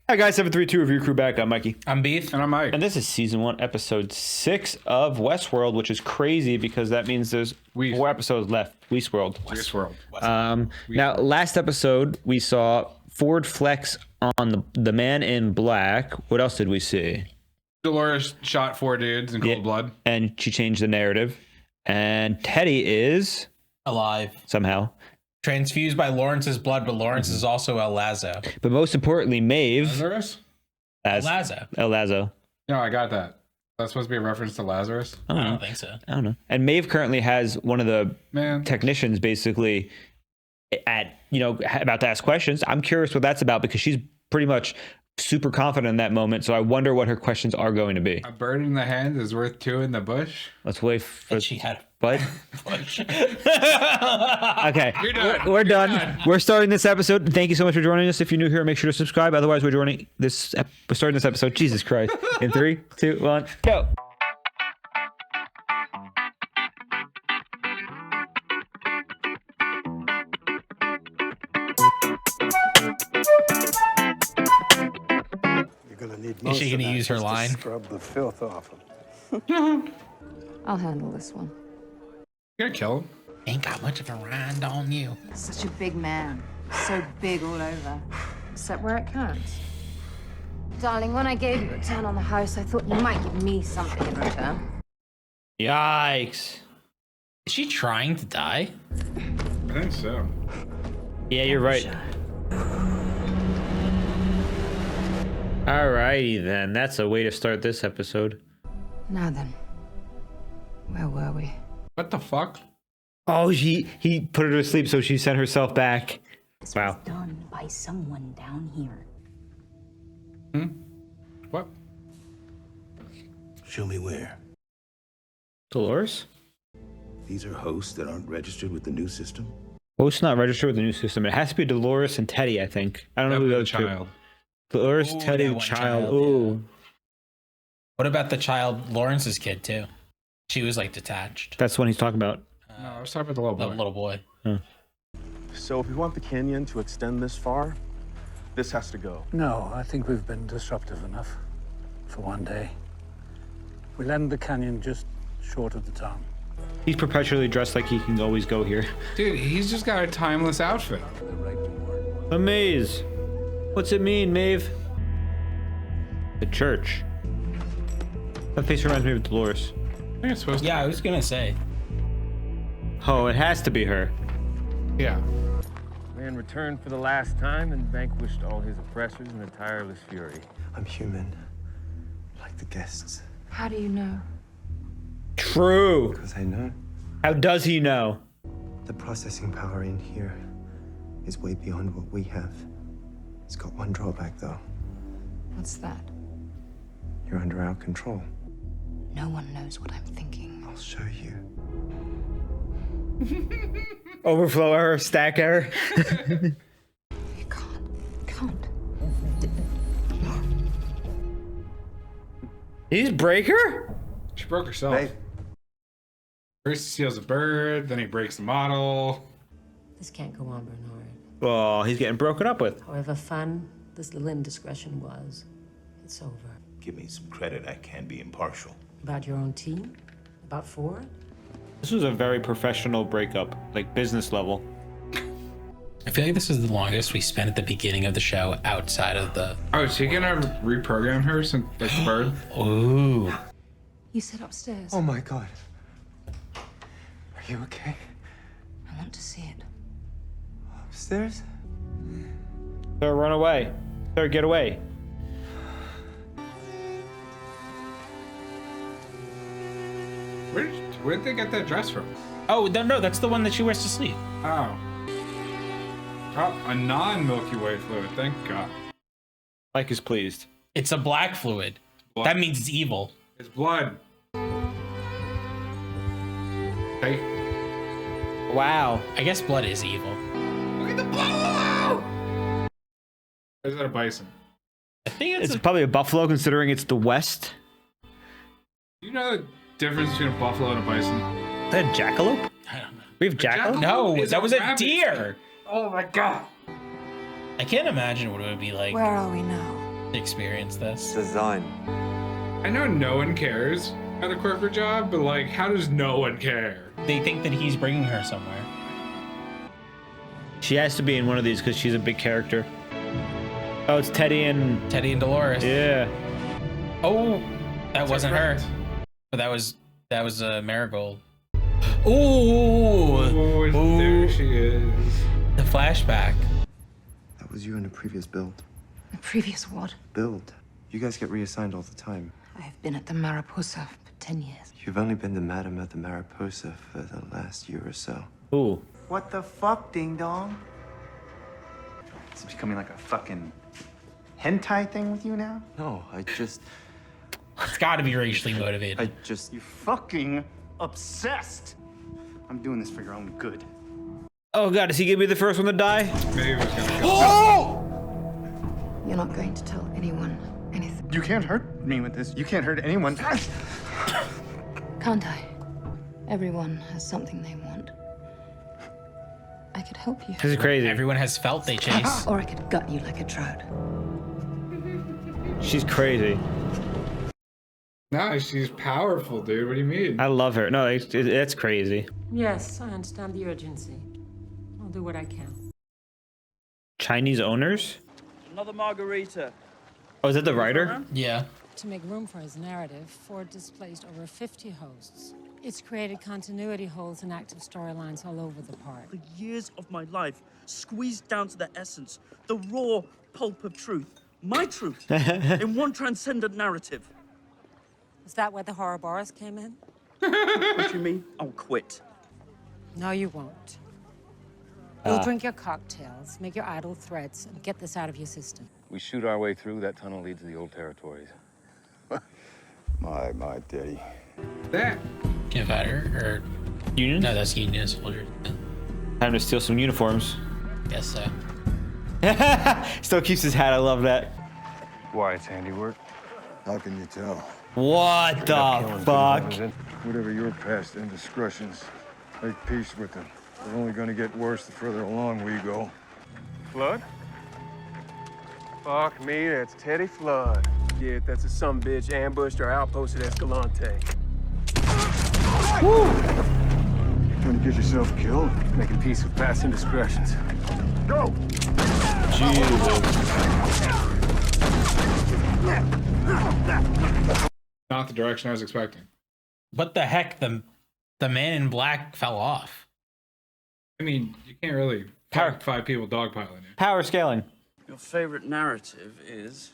Hi guys, 732 Review Crew back. I'm Mikey. I'm Beef. And I'm Mike. And this is season 1, episode 6 of Westworld, which is crazy because that means there's 4 episodes left. Westworld. Now, last episode, we saw Ford flex on the man in black. What else did we see? Dolores shot 4 dudes in cold blood. And she changed the narrative. And Teddy is... alive. Somehow. Transfused by Lawrence's blood, but Lawrence is also El Lazo. But most importantly, Maeve... Lazarus? El Lazo. No, I got that. That's supposed to be a reference to Lazarus? I don't think so. I don't know. And Maeve currently has one of the technicians basically about to ask questions. I'm curious what that's about because she's pretty much super confident in that moment. So I wonder what her questions are going to be. A bird in the hand is worth 2 in the bush? Let's wait for... And she had What? bush. Okay, we're done. We're starting this episode. Thank you so much for joining us. If you're new here, make sure to subscribe. Otherwise, we're starting this episode. Jesus Christ. In 3, 2, 1, go. Is she going to use her line? Scrub the filth off him. I'll handle this one. You're gonna kill him. Ain't got much of a rind on you. Such a big man. So big all over. Except where it counts. Darling, when I gave you a turn on the house, I thought you might give me something in return. Yikes. Is she trying to die? I think so. Yeah, you're right. Alrighty then. That's a way to start this episode. Now then. Where were we? What the fuck? Oh, he put her to sleep, so she sent herself back. This Wow. was done by someone down here. What? Show me where. Dolores? These are hosts that aren't registered with the new system. Host not registered with the new system. It has to be Dolores and Teddy, I think. I don't know who the other two. Child. Dolores, Ooh, Teddy, that one child. child, Ooh. What about the child, Lawrence's kid, too? She was, like, detached. That's what he's talking about. No, I was talking about the little boy. The little boy. So if we want the canyon to extend this far, this has to go. No, I think we've been disruptive enough for one day. We'll end the canyon just short of the town. He's perpetually dressed like he can always go here. Dude, he's just got a timeless outfit. A maze. What's it mean, Maeve? The church. That face reminds me of Dolores. I think it's supposed to. Yeah, I was going to say. Oh, it has to be her. Yeah. Man returned for the last time and vanquished all his oppressors in a tireless fury. I'm human, like the guests. How do you know? True. Because I know How does he know? the processing power in here is way beyond what we have. It's got one drawback, though. What's that? You're under our control. No one knows what I'm thinking. I'll show you. Overflow error, stack error. You can't. He's breaker? She broke herself. Hey. First he steals a bird, then he breaks the model. This can't go on, Bernard. Oh, he's getting broken up with. However fun this little indiscretion was, it's over. Give me some credit. I can be impartial. About your own team? About Ford? This was a very professional breakup, like business level. I feel like this is the longest we spent at the beginning of the show outside of the... Oh, is he gonna reprogram her since like the bird? Ooh. You sit upstairs. Oh my God. Are you okay? I want to see it. Upstairs? Sir, run away. Sir, get away. Where did they get that dress from? Oh, no, that's the one that she wears to sleep. Oh. Oh, a non-Milky Way fluid, thank God. Mike is pleased. It's a black fluid. Blood. That means it's evil. It's blood. Hey, Wow. I guess blood is evil. look at the buffalo! Or is that a bison? I think It's probably a buffalo considering it's the West. Do you know the difference between a buffalo and a bison? Is that a jackalope? I don't know. We have jackalope? No, Is that was a rabbit. deer. Oh my God. I can't imagine what it would be like. Where are we now? experience this. Design. I know no one cares at a corporate job, but like, how does no one care? They think that he's bringing her somewhere. She has to be in one of these because she's a big character. Oh, it's Teddy and Dolores. Yeah. Oh, that wasn't her. But that was Marigold. Ooh. Oh, there she is. The flashback. That was you in a previous build. The previous what? Build. You guys get reassigned all the time. I have been at the Mariposa for 10 years. You've only been the madam at the Mariposa for the last year or so. Ooh. What the fuck, ding dong? It's becoming like a fucking hentai thing with you now? No, I just... It's got to be racially motivated. You're fucking obsessed. I'm doing this for your own good. Oh god, is he gonna be the first one to die? Maybe it was gonna kill Oh! You're not going to tell anyone anything. You can't hurt me with this. You can't hurt anyone. Can't I? Everyone has something they want. I could help you. This is crazy. Everyone has felt they chase. Or I could gut you like a trout. She's crazy. Nah, she's powerful, dude. What do you mean? I love her. No, it's crazy. Yes, I understand the urgency. I'll do what I can. Chinese owners? Another margarita. Oh, is that the writer? Yeah. To make room for his narrative, Ford displaced over 50 hosts. It's created continuity holes and active storylines all over the park. The years of my life squeezed down to the essence, the raw pulp of truth. My truth in one transcendent narrative. Is that where the horror Boris came in? What do you mean? I'll quit. No, you won't. You'll drink your cocktails, make your idle threats, and get this out of your system. We shoot our way through, that tunnel leads to the old territories. My daddy. That. Confederate or Union? No, that's Union soldiers. Time to steal some uniforms. Guess so. Still keeps his hat. I love that. Why, it's handiwork. How can you tell? What the fuck? Whatever your past indiscretions, make peace with them. They're only gonna get worse the further along we go. Flood? Fuck me, that's Teddy Flood. Yeah, that's a sumbitch ambushed our outpost at Escalante. Trying to get yourself killed? Making peace with past indiscretions. Go! Not the direction I was expecting. What the heck? The man in black fell off. I mean, you can't really five people dogpiling it. Power scaling. Your favorite narrative is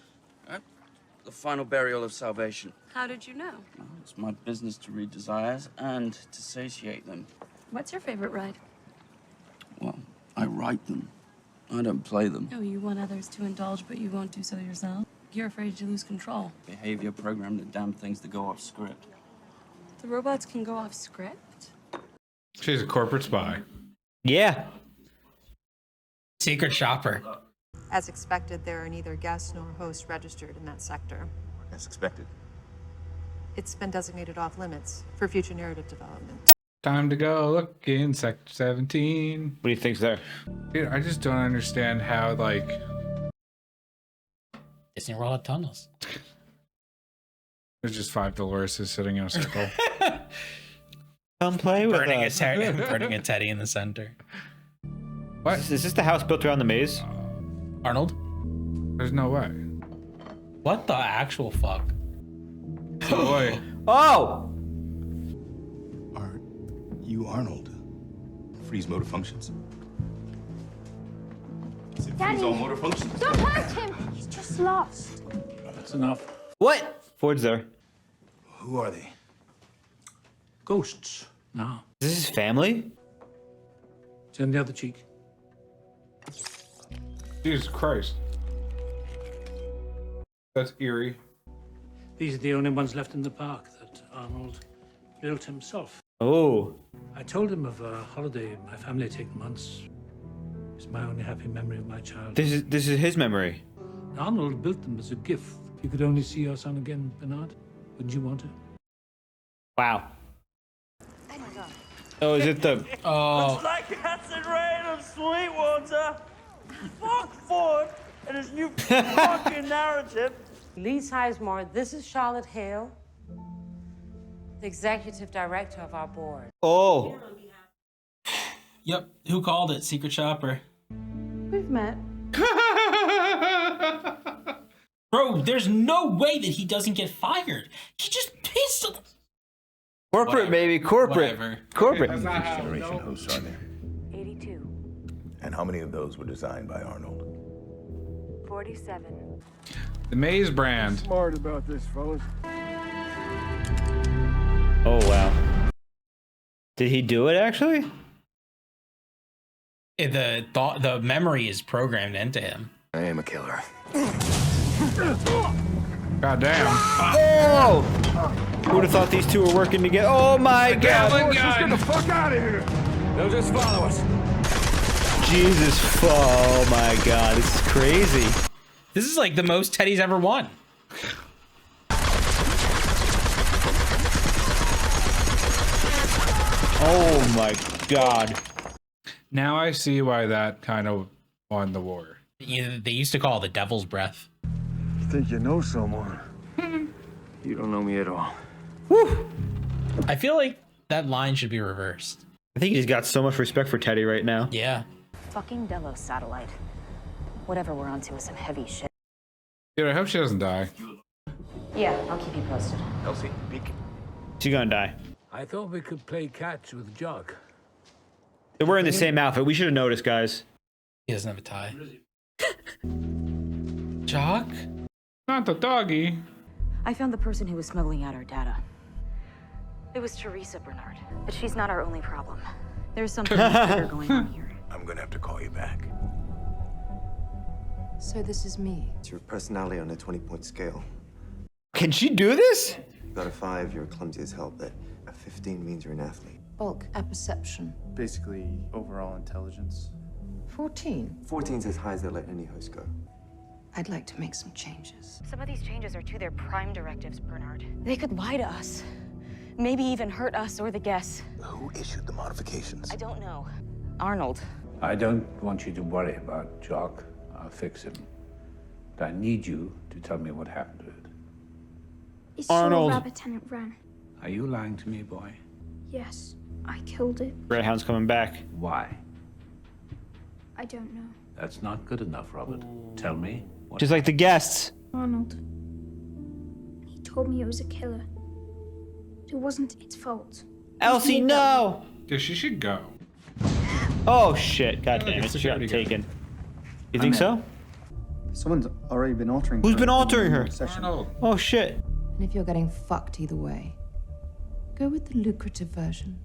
the final burial of salvation. How did you know? Well, it's my business to read desires and to satiate them. What's your favorite ride? Well, I write them. I don't play them. Oh, you want others to indulge, but you won't do so yourself? You're afraid to lose control. Behavior programmed to damn things that go off script. The robots can go off script? She's a corporate spy. Yeah. Secret shopper. As expected, there are neither guests nor hosts registered in that sector. As expected. It's been designated off limits for future narrative development. Time to go look in Sector 17. What do you think's there? Dude, I just don't understand how, like... Disney World had tunnels. There's just 5 Doloreses sitting in a circle. Come play with Burning us. burning a teddy in the center. What? Is this the house built around the maze? Arnold? There's no way. What the actual fuck? Oh boy. Oh! Are you Arnold? Freeze motor functions. Daddy, all motor functions. don't hurt him. He's just lost. That's enough. What? Ford's there. Who are they? Ghosts. No. Is this his family? It's in the other cheek. Jesus Christ. That's eerie. These are the only ones left in the park that Arnold built himself. Oh. I told him of a holiday my family had taken once. It's my only happy memory of my childhood. This is his memory. Arnold built them as a gift. If you could only see your son again, Bernard, wouldn't you want it? Wow. Oh, is it the... Looks like acid rain of Sweetwater. Fuck Ford. and his new fucking narrative. Lee Sizemore, this is Charlotte Hale, the executive director of our board. Oh. Yep. Who called it? Secret Shopper. We've met. Bro, there's no way that he doesn't get fired. He just pissed. Corporate, Whatever. baby. Corporate. Whatever. Corporate. Which generation hosts are there? 82. And how many of those were designed by Arnold? 47. The Maze brand. Smart about this, fellas. Oh, wow. Did he do it, actually? The memory is programmed into him. I am a killer. God damn. Oh! Who would have thought these two were working together? Oh my god! Get the fuck out of here! They'll just follow us. Jesus. Oh my god. This is crazy. This is like the most Teddy's ever won. Oh my god. Now I see why that kind of won the war. They used to call it the devil's breath. You think you know someone? You don't know me at all. Whew. I feel like that line should be reversed. I think he's got so much respect for Teddy right now. Yeah. Fucking Delos satellite. Whatever we're onto is some heavy shit. Dude, I hope she doesn't die. Yeah, I'll keep you posted. Elsie, peek. She's gonna die. I thought we could play catch with Jock. They're wearing the same outfit. We should have noticed, guys. He doesn't have a tie. Jock? Not the doggy. I found the person who was smuggling out our data. It was Teresa Bernard, but she's not our only problem. There's something bigger going on here. I'm gonna have to call you back. So this is me. It's your personality on a 20-point scale. Can she do this? You got a 5, you're clumsy as hell, but a 15 means you're an athlete. Bulk apperception. Basically, overall intelligence. 14. 14's as high as they'll let any host go. I'd like to make some changes. Some of these changes are to their prime directives, Bernard. They could lie to us. Maybe even hurt us or the guests. Who issued the modifications? I don't know. Arnold. I don't want you to worry about Jock. I'll fix him. But I need you to tell me what happened to it. It's Arnold. Rabbit Tenant Wren. Are you lying to me, boy? Yes, I killed it. Greyhound's coming back. Why? I don't know. That's not good enough, Robert. Tell me. What Just like the guests. Arnold. He told me it was a killer. It wasn't its fault. Elsie, no! Dude, she should go. Oh shit! God damn it! She got taken. You think so? Someone's already been altering Who's her been altering in the her? session. Oh shit! And if you're getting fucked either way, go with the lucrative version,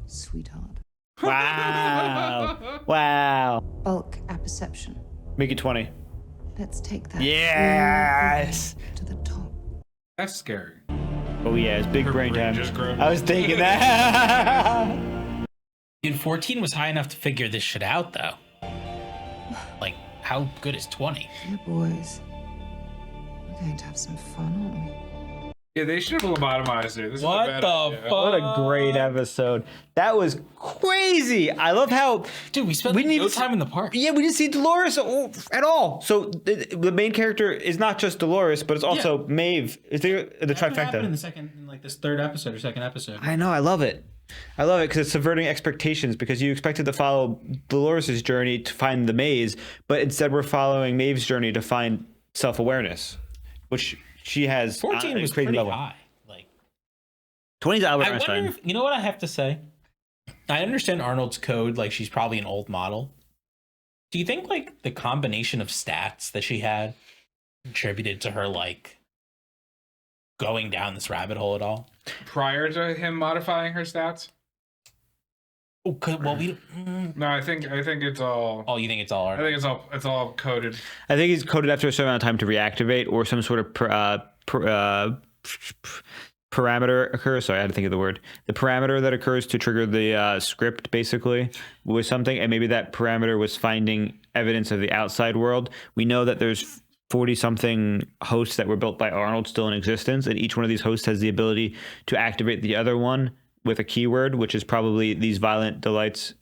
sweetheart. Wow! Wow! Bulk apperception. Make it 20. Let's take that. Yes! To the top. That's scary. Oh yeah, it's big Her brain brain time. just grew. I was thinking that. Dude, 14 was high enough to figure this shit out, though. Like, how good is 20? Yeah, boys. We're going to have some fun, aren't we? Yeah, they should have lobotomized her. This What is a bad the idea. fuck? What a great episode. That was crazy. I love how Dude, we spent no time in the park. Yeah, we didn't see Dolores at all. So the main character is not just Dolores, but it's also Maeve. Is there the That's what happened in trifecta? in like this third episode or second episode. I know. I love it. I love it because it's subverting expectations, because you expected to follow Dolores' journey to find the maze, but instead we're following Maeve's journey to find self-awareness, which she has 14 on a was crazy pretty level. high. Like, 20's Albert I wonder Einstein. if, you know what I have to say? I understand Arnold's code, like she's probably an old model. Do you think like the combination of stats that she had contributed to her like going down this rabbit hole at all? Prior to him modifying her stats? Oh, well, we. No, I think it's all. Oh, you think it's all? I think it's all coded. I think he's coded after a certain amount of time to reactivate, or some sort of parameter occurs. Sorry, I had to think of the word. The parameter that occurs to trigger the script basically was something, and maybe that parameter was finding evidence of the outside world. We know that there's 40-something hosts that were built by Arnold still in existence, and each one of these hosts has the ability to activate the other one with a keyword, which is probably these violent delights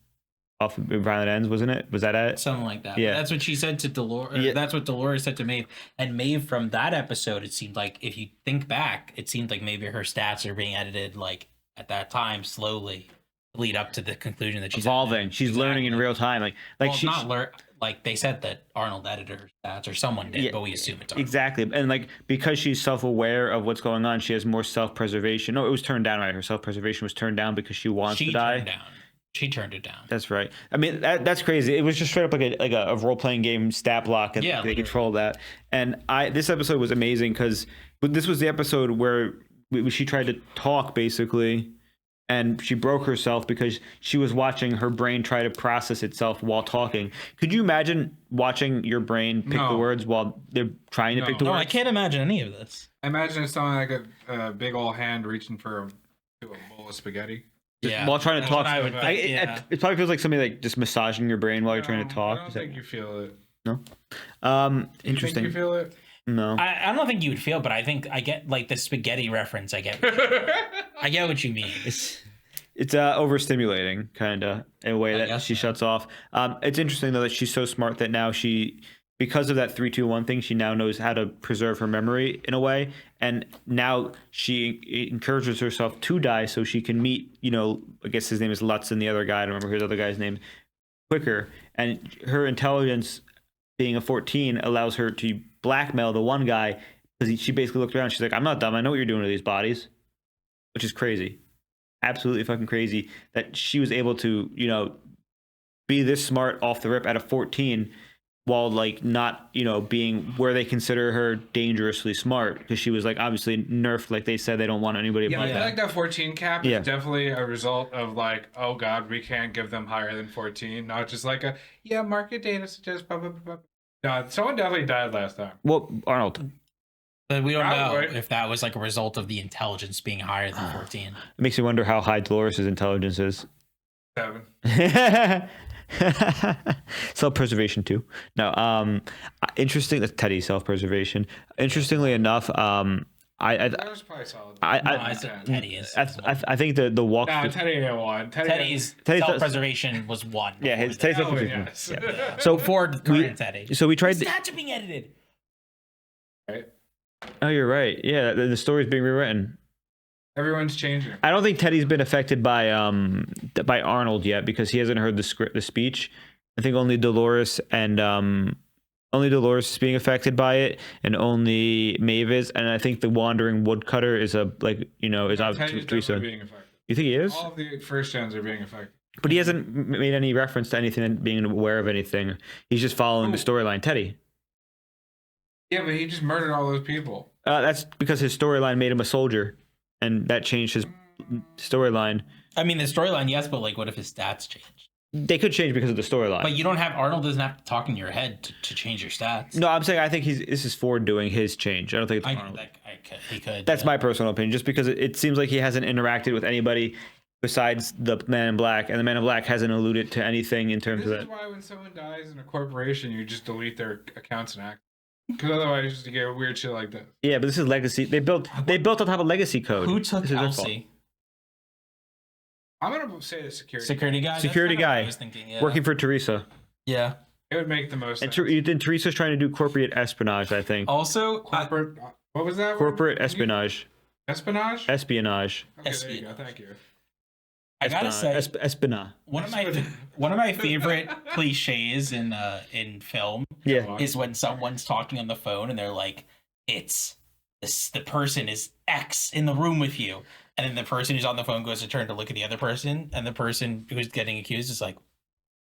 off of Violent Ends, wasn't it? Was that it? Something like that. Yeah. That's what she said to Dolores. Yeah. That's what Dolores said to Maeve. And Maeve, from that episode, it seemed like, if you think back, it seemed like maybe her stats are being edited, like, at that time, slowly, lead up to the conclusion that she's evolving. She's learning in real time. well, she's not learn. Like, they said that Arnold edited her stats, or someone did, but we assume it's Arnold. Exactly. And like, because she's self-aware of what's going on, she has more self-preservation. No, it was turned down, right? Her self-preservation was turned down because she wants to die. She turned it down. That's right. I mean, that's crazy. It was just straight up like a role-playing game stat block, and they control that. And this episode was amazing because this was the episode where she tried to talk, basically, and she broke herself because she was watching her brain try to process itself while talking. Could you imagine watching your brain pick the words while they're trying to pick the words? No, I can't imagine any of this. I imagine it's something like a big old hand reaching for a bowl of spaghetti. While trying to talk. Yeah. It probably feels like somebody like just massaging your brain while you're trying to talk. I don't think you feel it. No. Interesting. You think you feel it? No. I don't think you would feel, but I think I get like the spaghetti reference. I get what you mean. It's overstimulating, kind of, in a way that she shuts off. It's interesting though that she's so smart that now because of that 3-2-1 thing, she now knows how to preserve her memory in a way, and now she encourages herself to die so she can meet, I guess his name is Lutz, and the other guy, I don't remember his other guy's name, quicker. And her intelligence, being a 14, allows her to blackmail the one guy, because she basically looked around. She's like, I'm not dumb. I know what you're doing to these bodies, which is crazy. Absolutely fucking crazy that she was able to, be this smart off the rip at a 14, while like not, being where they consider her dangerously smart, because she was like obviously nerfed, like they said they don't want anybody. Yeah, I feel like that 14 cap Yeah. is definitely a result of like, oh god, we can't give them higher than 14. Not just like market data suggests blah blah blah. No, someone definitely died last time. Well, Arnold. But we don't know if that was like a result of the intelligence being higher than 14. It makes me wonder how high Dolores' intelligence is. 7. Self-preservation too. No, interesting. That's Teddy's self-preservation. Interestingly enough, That was probably solid. I said Teddy is. I think the walk. No, Teddy ain't one. Teddy's self-preservation was 1. Yeah, his Teddy's self-preservation. Yes. Yeah. So for current Teddy. So we tried. The stats are being edited. Right. Oh, you're right. Yeah, the story's being rewritten. Everyone's changing. I don't think Teddy's been affected by Arnold yet, because he hasn't heard the speech. I think only Dolores is being affected by it, and only Maeve is. And I think the wandering woodcutter is is obviously Teresa. Being affected. You think he is? All of the first gens are being affected. But he hasn't made any reference to anything, being aware of anything. He's just following the storyline. Teddy. Yeah, but he just murdered all those people. That's because his storyline made him a soldier, and that changed his storyline. I mean, the storyline, yes, but like, what if his stats change? They could change because of the storyline. But you don't have Arnold doesn't have to talk in your head to change your stats. No, I'm saying I think this is Ford doing his change. I don't think it's Arnold. He could. That's my personal opinion, just because it seems like he hasn't interacted with anybody besides the Man in Black, and the Man in Black hasn't alluded to anything in terms of that. This is why when someone dies in a corporation, you just delete their accounts and act. Because otherwise, you get weird shit like this. Yeah, but this is legacy. They built on top of legacy code. Who took Elsie? I'm gonna say the security guy. Security guy. I was thinking, yeah. Working for Teresa. Yeah. It would make the most sense. And Teresa's trying to do corporate espionage, I think. Also, corporate. What was that? Corporate espionage. Espionage. Espionage. Okay, there you go. Thank you. I gotta say, espionage. One of my favorite cliches in film, is when someone's talking on the phone and they're like, "It's the person is X in the room with you," and then the person who's on the phone goes to turn to look at the other person, and the person who's getting accused is like,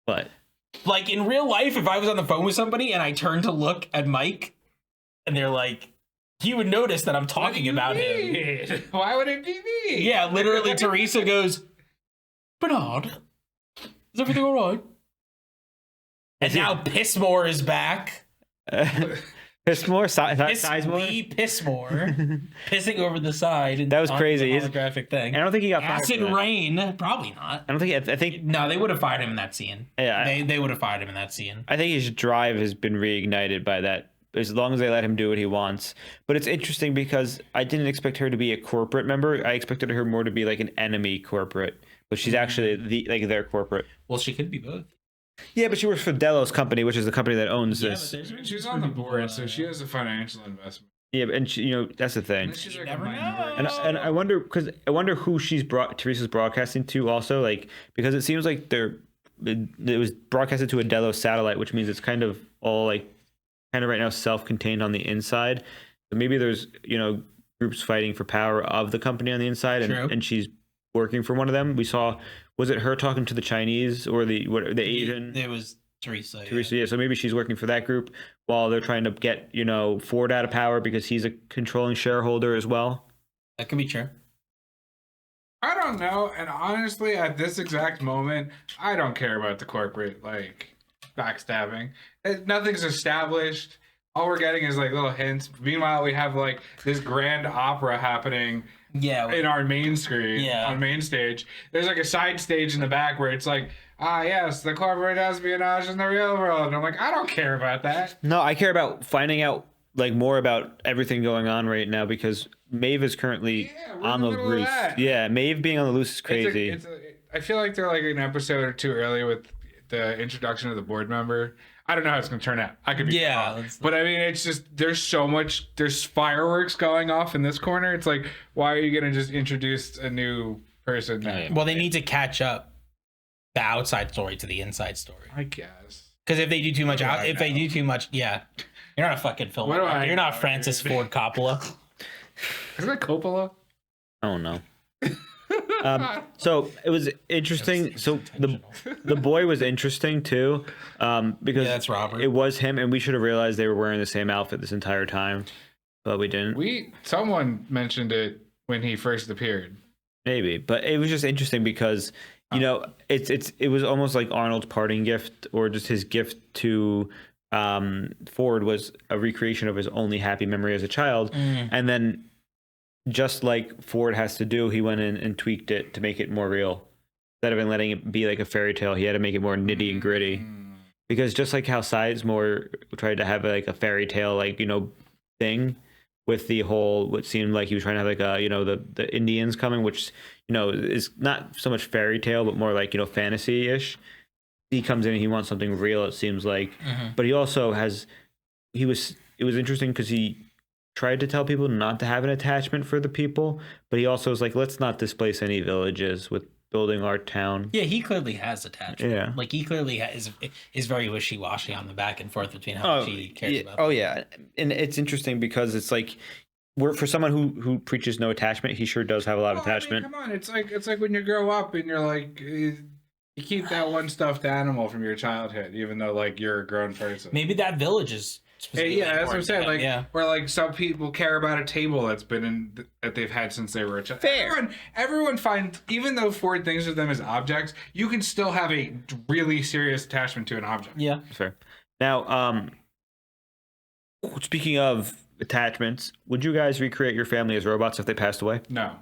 "What?" Like in real life, if I was on the phone with somebody and I turned to look at Mike, and they're like, he would notice that I'm talking about him. Why would it be me? Yeah, literally, Teresa goes, "Bernard, is everything all right?" And now Pissmore is back. Pissmore? Sizemore? Pissmore. Pissing over the side. That was crazy. The holographic thing. I don't think he got fired. Acid rain? Probably not. I don't think. I think no, they would have fired him in that scene. Yeah, they would have fired him in that scene. I think his drive has been reignited by that as long as they let him do what he wants. But it's interesting because I didn't expect her to be a corporate member. I expected her more to be like an enemy corporate, but she's actually their corporate. Well, she could be both. Yeah, but she works for Delos Company, which is the company that owns this. She's on the board, so she has a financial investment. Yeah, and she, that's the thing. You never know. And I wonder who Teresa's broadcasting to also, like, because it seems like it was broadcasted to a Delos satellite, which means it's kind of all like kind of right now self-contained on the inside. So maybe there's groups fighting for power of the company on the inside, and she's working for one of them. We saw, was it her talking to the Chinese or the Asian? It was Teresa. Yeah. So maybe she's working for that group while they're trying to get Ford out of power because he's a controlling shareholder as well. That could be true. I don't know, and honestly, at this exact moment, I don't care about the corporate backstabbing. Nothing's established. All we're getting is like little hints. Meanwhile, we have like this grand opera happening. Yeah. In our main screen, on main stage, there's like a side stage in the back where it's like, yes, the corporate espionage in the real world. And I'm like, I don't care about that. No, I care about finding out like more about everything going on right now because Maeve is currently on the loose. Yeah, Maeve being on the loose is crazy. I feel like they're like an episode or two early with the introduction of the board member. I don't know how it's going to turn out. I could be wrong. But I mean, it's just, there's fireworks going off in this corner. It's like, why are you going to just introduce a new person now? Well, they need to catch up the outside story to the inside story. I guess. Because if they do too much, yeah. You're not a fucking filmmaker. You're not Francis Ford Coppola. Isn't that Coppola? I don't know. So it was interesting. So the boy was interesting too, because that's Robert. It was him, and we should have realized they were wearing the same outfit this entire time, but we didn't. Someone mentioned it when he first appeared. Maybe, but it was just interesting because it was almost like Arnold's parting gift, or just his gift to Ford was a recreation of his only happy memory as a child, and then. Just like Ford has to do, he went in and tweaked it to make it more real. Instead of letting it be like a fairy tale, he had to make it more nitty and gritty. Because just like how Sizemore tried to have like a fairy tale, thing with the whole, what seemed like he was trying to have like the Indians coming, which, is not so much fairy tale, but more like, fantasy-ish. He comes in and he wants something real, it seems like. But he also it was interesting because he tried to tell people not to have an attachment for the people, but he also was like, let's not displace any villages with building our town. Yeah, he clearly has attachment. Yeah. Like he clearly is very wishy-washy on the back and forth between how much he cares about. Oh yeah. And it's interesting because it's like for someone who preaches no attachment, he sure does have a lot of attachment. I mean, come on, it's like when you grow up and you're like you keep that one stuffed animal from your childhood, even though like you're a grown person. Maybe that village is that's what I'm saying. Where some people care about a table that's been that they've had since they were a child. Fair. Everyone finds, even though Ford thinks of them as objects, you can still have a really serious attachment to an object. Yeah, fair. Now, speaking of attachments, would you guys recreate your family as robots if they passed away? No.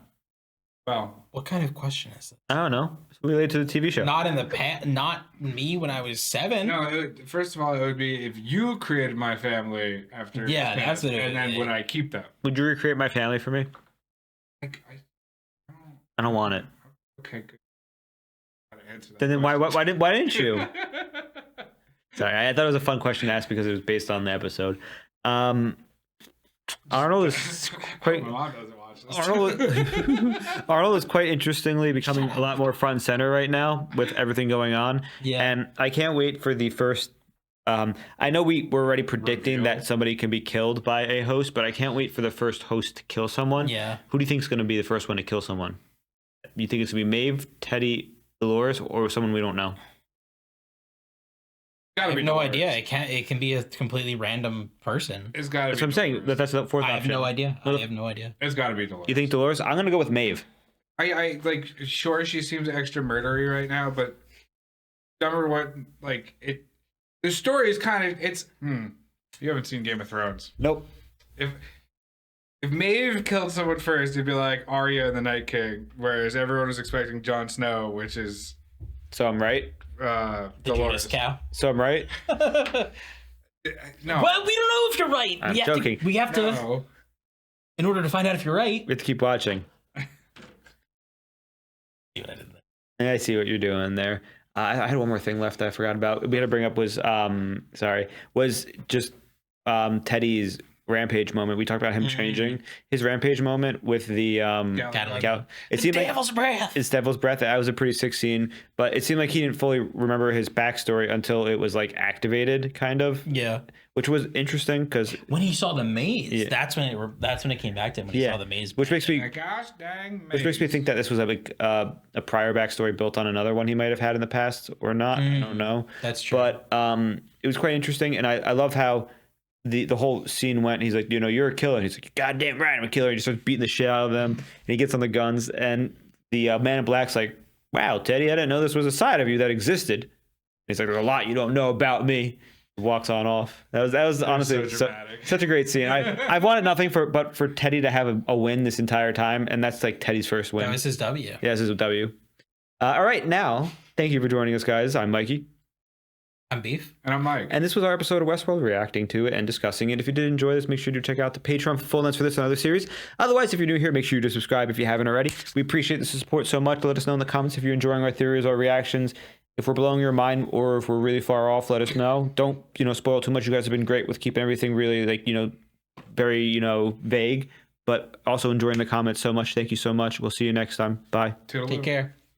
Well, what kind of question is it? I don't know. It's related to the TV show. Not me when I was 7. No, first of all, it would be if you created my family after. Yeah, that's what it and then would I keep them? Would you recreate my family for me? I don't want it. Okay, good. Answer that then why didn't you? Sorry, I thought it was a fun question to ask because it was based on the episode. Arnold is quite. My mom doesn't watch this. Arnold is quite interestingly becoming a lot more front and center right now with everything going on. Yeah. And I can't wait for the first. I know we're already predicting that somebody can be killed by a host, but I can't wait for the first host to kill someone. Yeah. Who do you think is going to be the first one to kill someone? You think it's going to be Maeve, Teddy, Dolores, or someone we don't know? I have no idea. It can be a completely random person. It's got to be. That's what I'm saying. That's the fourth option. I have no idea. I have no idea. It's got to be Dolores. You think Dolores? I'm going to go with Maeve. I like, sure, she seems extra murdery right now, but number one, like, the story is kind of, you haven't seen Game of Thrones. Nope. If Maeve killed someone first, it'd be like Arya and the Night King, whereas everyone was expecting Jon Snow, which is... So I'm right? Dolores. Cow. So I'm right? No. Well, we don't know if you're right. I'm we have joking. We have to. No. In order to find out if you're right. We have to keep watching. I see what you're doing there. I had one more thing left that I forgot about. We had to bring up was just Teddy's rampage moment. We talked about him changing his rampage moment with the it seemed Devil's breath. It's Devil's breath. That was a pretty sick scene, but it seemed like he didn't fully remember his backstory until it was like activated, kind of. Yeah. Which was interesting because when he saw the maze, that's when it came back to him when he saw the maze. Which makes me Gosh dang maze. Which makes me think that this was like a prior backstory built on another one he might have had in the past or not. I don't know. That's true. But it was quite interesting, and I love how the whole scene went. He's like, you're a killer. And he's like, goddamn right, I'm a killer. He just starts beating the shit out of them, and he gets on the guns. And the Man in Black's like, wow, Teddy, I didn't know this was a side of you that existed. And he's like, there's a lot you don't know about me. Walks on off. That was honestly such a great scene. I've wanted nothing but for Teddy to have a win this entire time, and that's like Teddy's first win. That was his W. Yeah, this is a W. All right, now thank you for joining us, guys. I'm Mikey. I'm Beef. And I'm Mike. And this was our episode of Westworld, reacting to it and discussing it. If you did enjoy this, make sure to check out the Patreon for full notes for this and other series. Otherwise, if you're new here, make sure to subscribe if you haven't already. We appreciate the support so much. Let us know in the comments if you're enjoying our theories or reactions. If we're blowing your mind or if we're really far off, let us know. Don't, spoil too much. You guys have been great with keeping everything really very, vague, but also enjoying the comments so much. Thank you so much. We'll see you next time. Bye. Toodaloo. Take care.